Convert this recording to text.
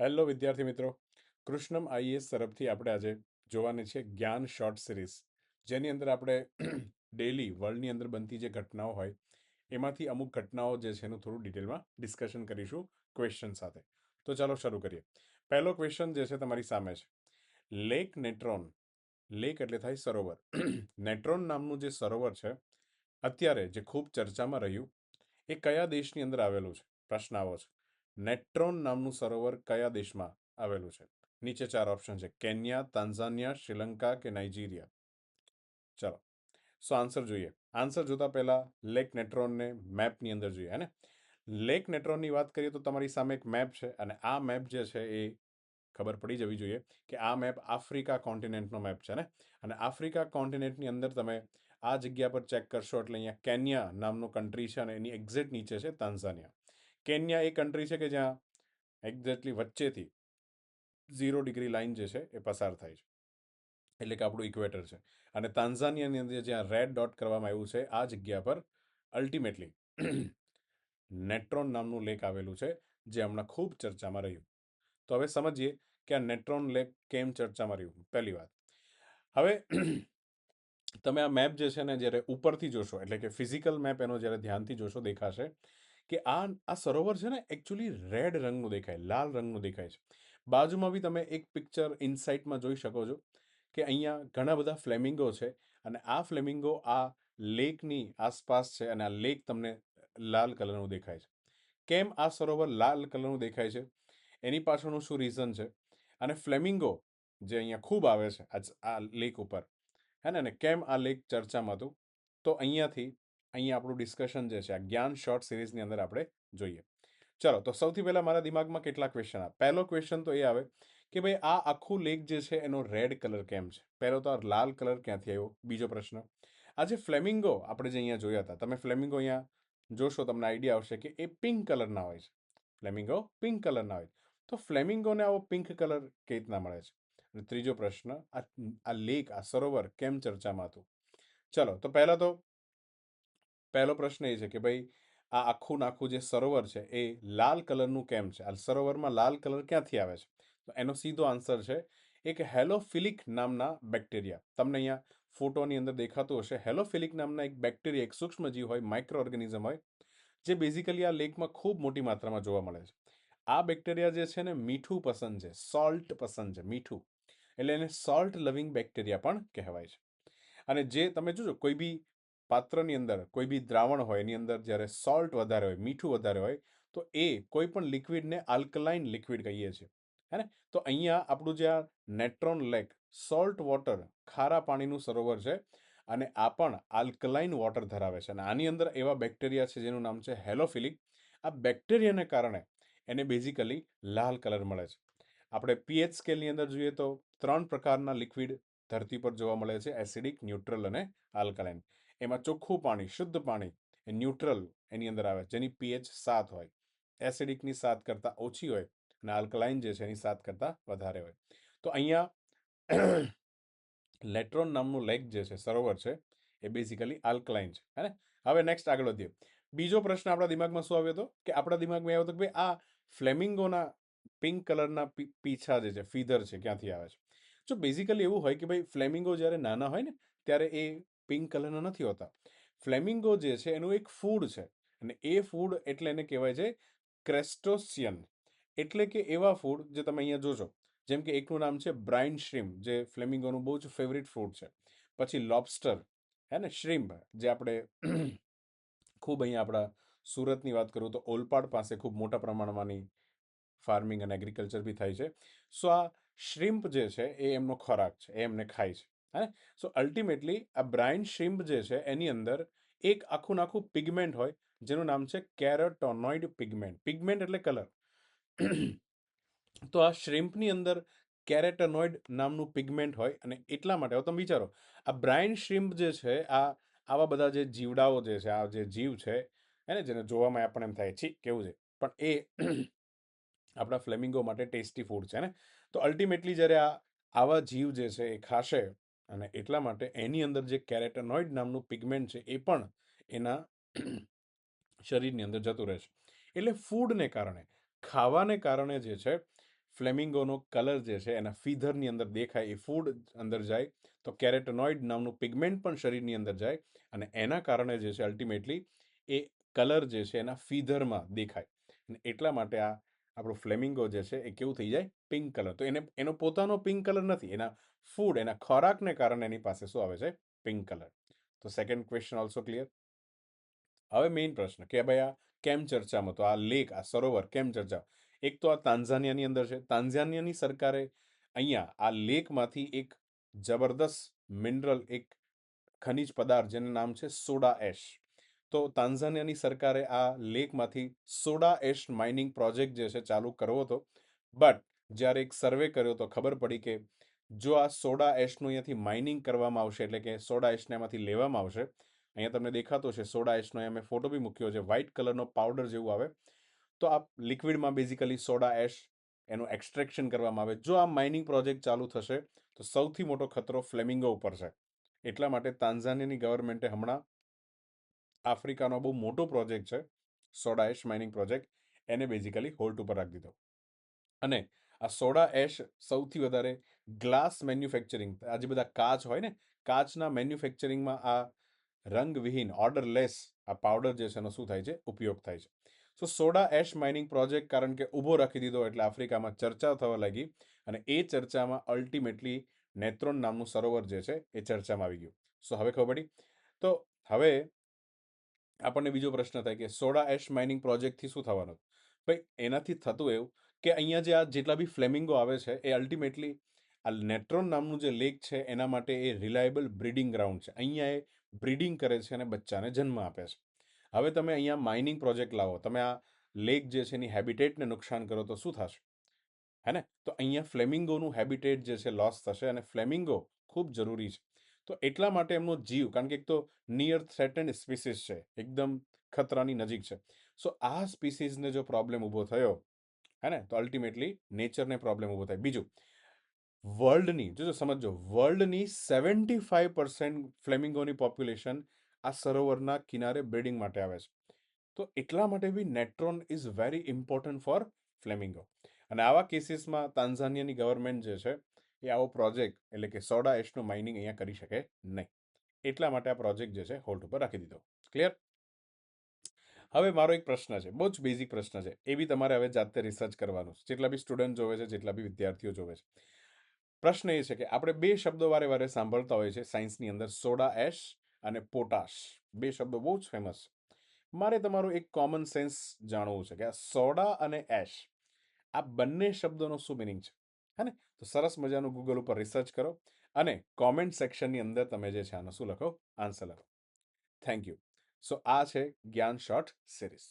Hello વિદ્યાર્થી મિત્રો, કૃષ્ણમ IAS તરફથી આપણે આજે જોવાની છે જ્ઞાન શોર્ટ સિરીઝ, જેની અંદર આપણે ડેલી વર્લ્ડની અંદર બનતી જે ઘટનાઓ હોય એમાંથી અમુક ઘટનાઓ જે છે એનું થોડું ડિટેલમાં ડિસ્કશન કરીશું ક્વેશ્ચન સાથે. તો ચાલો શરૂ કરીએ. પહેલો ક્વેશ્ચન જે છે તમારી સામે છે. લેક નેટ્રોન, લેક એટલે થાય સરોવર. નેટ્રોન નામનું જે સરોવર છે અત્યારે જે ખૂબ ચર્ચામાં રહ્યું એ કયા દેશની અંદર આવેલું છે? પ્રશ્ન આવો છે. નેટ્રોન નામનું સરોવર કયા દેશમાં આવેલું છે? નીચે 4 ઓપ્શન છે: કેન્યા, તાન્ઝાનિયા, શ્રીલંકા કે નાઇજીરિયા. ચલો, સો આન્સર જોઈએ. આન્સર જોતા પહેલા લેક નેટ્રોનને મેપની અંદર જોઈએ. હે ને, લેક નેટ્રોનની વાત કરીએ તો તમારી સામે એક મેપ છે, અને આ મેપ જે છે એ ખબર પડી જવી જોઈએ કે આ મેપ આફ્રિકા કોન્ટિનેન્ટનો મેપ છે ને. અને આફ્રિકા કોન્ટિનેન્ટની અંદર તમે આ જગ્યા પર ચેક કરશો એટલે અહીંયા કેન્યા નામનું કન્ટ્રી છે, અને એની એક્ઝેક્ટ નીચે છે તાન્ઝાનિયા. કેન્યા એ કન્ટ્રી છે કે જ્યાં એક્ઝેક્ટલી વચ્ચેથી 0 ડિગ્રી લાઇન જે છે એ પસાર થાય છે, એટલે કે આપણું ઇક્વેટર છે. અને તાન્ઝાનિયાની અંદર જ્યાં રેડ ડોટ કરવામાં આવ્યું છે આ જગ્યા પર અલ્ટિમેટલી નેટ્રોન નામનું લેક આવેલું છે, જે હમણાં ખૂબ ચર્ચામાં રહ્યું. તો હવે સમજીએ કે આ નેટ્રોન લેક કેમ ચર્ચામાં રહ્યું. પહેલી વાત, હવે તમે આ મેપ જે છે ને જ્યારે ઉપરથી જોશો, એટલે કે ફિઝિકલ મેપ એનો જ્યારે ધ્યાનથી જોશો દેખાશે કે આ સરોવર છે ને એકચ્યુઅલી રેડ રંગનું દેખાય, લાલ રંગનું દેખાય છે. બાજુમાં બી તમે એક પિક્ચર ઇનસાઇટમાં જોઈ શકો છો કે અહીંયા ઘણા બધા ફ્લેમિંગો છે, અને આ ફ્લેમિંગો આ લેકની આસપાસ છે, અને આ લેક તમને લાલ કલરનું દેખાય છે. કેમ આ સરોવર લાલ કલરનું દેખાય છે, એની પાછળનું શું રીઝન છે, અને ફ્લેમિંગો જે અહીંયા ખૂબ આવે છે આ લેક ઉપર, હે ને, અને કેમ આ લેક ચર્ચામાં હતું, તો અહીંયા આપણું ડિસ્કશન જે છે આ જ્ઞાન શોર્ટ સિરીઝની અંદર આપણે જોઈએ. ચલો, તો સૌથી પહેલા મારા દિમાગમાં કેટલા ક્વેશ્ચન આવે. પહેલો ક્વેશ્ચન તો એ આવે કે ભાઈ આ આખું લેક જે છે એનો રેડ કલર કેમ છે? પહેલો તો લાલ કલર ક્યાંથી આવ્યો? બીજો પ્રશ્ન, આ જે ફ્લેમિંગો આપણે જે અહીંયા જોયા હતા, તમે ફ્લેમિંગો અહીંયા જોશો તમને આઈડિયા આવશે કે એ પિંક કલરના હોય છે. ફ્લેમિંગો પિંક કલરના હોય, તો ફ્લેમિંગોને આવો પિંક કલર કઈ રીતના મળે છે? અને ત્રીજો પ્રશ્ન, આ લેક, આ સરોવર કેમ ચર્ચામાં હતું? ચલો, તો પહેલો પ્રશ્ન એ છે કે ભાઈ આ આખું જે સરોવર છે એ લાલ કલરનું કેમ છે? આ સરોવરમાં લાલ કલર ક્યાંથી આવે છે? તો એનો સીધો આન્સર છે એક હેલોફિલિક નામના બેક્ટેરિયા. તમને અહીંયા ફોટોની અંદર દેખાતું હશે. હેલોફિલિક નામના એક બેક્ટેરિયા, એક સૂક્ષ્મજીવ હોય, માઇક્રો ઓર્ગેનિઝમ હોય, જે બેઝિકલી આ લેકમાં ખૂબ મોટી માત્રામાં જોવા મળે છે. આ બેક્ટેરિયા જે છે ને મીઠું પસંદ છે, સોલ્ટ પસંદ છે, મીઠું, એટલે એને સોલ્ટ લવિંગ બેક્ટેરિયા પણ કહેવાય છે. અને જે તમે જોજો કોઈ બી પાત્રની અંદર કોઈ બી દ્રાવણ હોય એની અંદર જ્યારે સોલ્ટ વધારે હોય, મીઠું વધારે હોય, તો એ કોઈ પણ લિક્વિડને આલ્કલાઇન લિક્વિડ કહીએ છીએ, હે ને. તો અહીંયા આપણું જે આ નેટ્રોન લેક સોલ્ટ વોટર, ખારા પાણીનું સરોવર છે, અને આ પણ આલ્કલાઇન વોટર ધરાવે છે. અને આની અંદર એવા બેક્ટેરિયા છે જેનું નામ છે હેલોફિલિક. આ બેક્ટેરિયાને કારણે એને બેઝિકલી લાલ કલર મળે છે. આપણે પીએચ સ્કેલની અંદર જોઈએ તો 3 પ્રકારના લિક્વિડ ધરતી પર જોવા મળે છે: એસિડિક, ન્યુટ્રલ અને આલ્કલાઇન. એમાં ચોખ્ખું પાણી, શુદ્ધ પાણી એ ન્યુટ્રલ એની અંદર આવે, જેની પીએચ 7 હોય. એસિડિકની 7 કરતાં ઓછી હોય, અને આલ્કલાઇન જે છે એની 7 કરતાં વધારે હોય. તો અહીંયા લેટ્રોન નામનું લેક જે છે, સરોવર છે, એ બેઝિકલી આલ્કલાઇન છે, હે ને. હવે નેક્સ્ટ આગળ વધીએ. બીજો પ્રશ્ન આપણા દિમાગમાં શું આવ્યો હતો? કે આપણા દિમાગમાં આવ્યો હતો કે ભાઈ આ ફ્લેમિંગોના પિંક કલરના પીછા જે છે, ફીધર છે, ક્યાંથી આવે છે? જો બેઝિકલી એવું હોય કે ભાઈ ફ્લેમિંગો જ્યારે નાના હોય ને ત્યારે એ પિંક કલરના નથી હોતા. ફ્લેમિંગો જે છે એનું એક ફૂડ છે, અને એ ફૂડ એટલે એને કહેવાય છે ક્રેસ્ટોસિયન. એટલે કે એવા ફૂડ જે તમે અહીંયા જોજો, જેમ કે એકનું નામ છે બ્રાઇન શ્રીમ્પ, જે ફ્લેમિંગોનું બહુ જ ફેવરિટ ફૂડ છે. પછી લોબસ્ટર, હે ને, શ્રીમ્પ, જે આપણે ખૂબ અહીંયા આપણા સુરતની વાત કરું તો ઓલપાડ પાસે ખૂબ મોટા પ્રમાણમાંની ફાર્મિંગ અને એગ્રીકલ્ચર બી થાય છે. સો આ શ્રીમ્પ જે છે એ એમનો ખોરાક છે, એ એમને ખાય છે, હે. સો અલ્ટિમેટલી આ બ્રાઇન શ્રીમ્પ જે છે એની અંદર એક આખું પિગમેન્ટ હોય, જેનું નામ છે કેરોટોનોઇડ પિગમેન્ટ. પિગમેન્ટ એટલે કલર. તો આ શ્રીમ્પની અંદર કેરેટોનોઇડ નામનું પિગમેન્ટ હોય, અને એટલા માટે હવે તમે વિચારો, આ બ્રાઇન શ્રીમ્પ જે છે, આવા બધા જે જીવડાઓ જે છે, આ જે જીવ છે, હે ને, જેને જોવામાં આપણને એમ થાય છી કેવું છે, પણ એ આપણા ફ્લેમિંગો માટે ટેસ્ટી ફૂડ છે ને. તો અલ્ટિમેટલી જ્યારે આવા જીવ જે છે એ ખાશે, અને એટલા માટે એની અંદર જે કેરેટોનોઇડ નામનું પિગમેન્ટ છે એ પણ એના શરીરની અંદર જતું રહે છે. એટલે ફૂડને કારણે, ખાવાને કારણે જે છે ફ્લેમિંગોનો કલર જે છે એના ફીધરની અંદર દેખાય, એ ફૂડ અંદર જાય તો કેરેટોનોઇડ નામનું પિગમેન્ટ પણ શરીરની અંદર જાય અને એના કારણે જે છે અલ્ટિમેટલી એ કલર જે છે એના ફીધરમાં દેખાય. અને એટલા માટે આ આપણું ફ્લેમિંગો જે છે એ કેવું થઈ જાય? Pink colour. તો એનો પોતાનો પિંક કલર નથી, એના ફૂડ, એના ખોરાકને કારણે એની પાસે શું આવે છે? Pink colour. તો સેકન્ડ ક્વેશ્ચન ઓલ્સો ક્લિયર. હવે મેઇન પ્રશ્ન કે ભાઈ આ કેમ ચર્ચામાં, તો આ લેક, આ સરોવર કેમ ચર્ચા? એક તો આ તાન્ઝાનિયાની અંદર છે. તાન્ઝાનિયાની સરકારે અહીંયા આ લેકમાંથી એક જબરદસ્ત મિનરલ, એક ખનિજ પદાર્થ જેનું નામ છે સોડા એશ. તો તાન્ઝાનિયાની સરકારે આ લેકમાંથી સોડા એશ માઇનિંગ પ્રોજેક્ટ જે છે ચાલુ કરવો હતો. બટ જ્યારે એક સર્વે કર્યો તો ખબર પડી કે જો આ સોડા એશનું અહીંયાથી માઇનિંગ કરવામાં આવશે, એટલે કે સોડા એશને એમાંથી લેવામાં આવશે, અહીંયા તમને દેખાતો છે સોડા એશનો, અહીંયા મેં ફોટો બી મૂક્યો છે, વ્હાઇટ કલરનો પાવડર જેવું આવે. તો આ લિક્વિડમાં બેઝિકલી સોડા એશ એનું એક્સટ્રેક્શન કરવામાં આવે. જો આ માઇનિંગ પ્રોજેક્ટ ચાલુ થશે તો સૌથી મોટો ખતરો ફ્લેમિંગો ઉપર છે. એટલા માટે તાન્ઝાનિયાની ગવર્મેન્ટે હમણાં આફ્રિકાનો બહુ મોટો પ્રોજેક્ટ છે સોડા એશ માઇનિંગ પ્રોજેક્ટ, એને બેઝિકલી હોલ્ડ ઉપર રાખી દીધો. અને આ સોડા એશ સૌથી વધારે ગ્લાસ મેન્યુફેક્ચરિંગ, આ જે બધા કાચ હોય ને, કાચના મેન્યુફેક્ચરિંગમાં આ રંગવિહીન, ઓર્ડરલેસ આ પાવડર જે છે એનો શું થાય છે? ઉપયોગ થાય છે. સો સોડા એશ માઇનિંગ પ્રોજેક્ટ કારણ કે ઊભો રાખી દીધો એટલે આફ્રિકામાં ચર્ચા થવા લાગી અને એ ચર્ચામાં અલ્ટિમેટલી નેત્રોન નામનું સરોવર જે છે એ ચર્ચામાં આવી ગયું. સો હવે ખબર પડી. તો હવે આપણને બીજો પ્રશ્ન થાય કે સોડા એશ માઇનિંગ પ્રોજેક્ટથી શું થવાનું? ભાઈ એનાથી થતું એવું કે અહીંયા જે આ જેટલા બી ફ્લેમિંગો આવે છે એ અલ્ટિમેટલી આ નેટ્રોન નામનું જે લેક છે એના માટે એ રિલાયબલ બ્રીડિંગ ગ્રાઉન્ડ છે. અહીંયા એ બ્રીડિંગ કરે છે અને બચ્ચાને જન્મ આપે છે. હવે તમે અહીંયા માઇનિંગ પ્રોજેક્ટ લાવો, તમે આ લેક જે છે એની હેબિટેટને નુકસાન કરો તો શું થશે? હે ને? તો અહીંયા ફ્લેમિંગોનું હેબિટેટ જે છે લોસ થશે અને ફ્લેમિંગો ખૂબ જરૂરી છે. તો એટલા માટે એમનો જીવ, કારણ કે એક તો નિયર થ્રેટન્ડ સ્પીસીસ છે, એકદમ ખતરાની નજીક છે. સો આ સ્પીસીસને જો પ્રોબ્લેમ ઊભો થયો, હે ને, તો અલ્ટિમેટલી નેચરને પ્રોબ્લેમ ઊભો થાય. બીજું, વર્લ્ડની, જો સમજો, વર્લ્ડની 75% ફ્લેમિંગોની પોપ્યુલેશન આ સરોવરના કિનારે બ્રીડિંગ માટે આવે છે. તો એટલા માટે be natron is very important for flamingo. અને આવા કેસીસમાં તાન્ઝાનિયાની ગવર્મેન્ટ જે છે એ આવો પ્રોજેક્ટ, એટલે કે સોડા એશનું માઇનિંગ અહીંયા કરી શકે નહીં. એટલા માટે આ પ્રોજેક્ટ જે છે હોલ્ડ ઉપર રાખી દીધો. ક્લિયર? હવે મારો એક પ્રશ્ન છે, બહુ જ બેઝિક પ્રશ્ન છે, એ બી તમારે હવે જાતે રિસર્ચ કરવાનું છે, જેટલા બી સ્ટુડન્ટ જોવે છે, જેટલા બી વિદ્યાર્થીઓ જોવે છે. પ્રશ્ન એ છે કે આપણે બે શબ્દો વારે વારે સાંભળતા હોય છે સાયન્સની અંદર, સોડા એશ અને પોટાશ. બે શબ્દો બહુ જ ફેમસ છે. મારે તમારું એક કોમન સેન્સ જાણવું છે કે આ સોડા અને એશ, આ બંને શબ્દોનો શું મિનિંગ છે? હે ને? તો સરસ મજાનું ગૂગલ ઉપર રિસર્ચ કરો અને કોમેન્ટ સેક્શનની અંદર તમે જે છે આનો શું લખો? આન્સર લખો. Thank you. સો આ છે જ્ઞાન શોર્ટ સિરીઝ.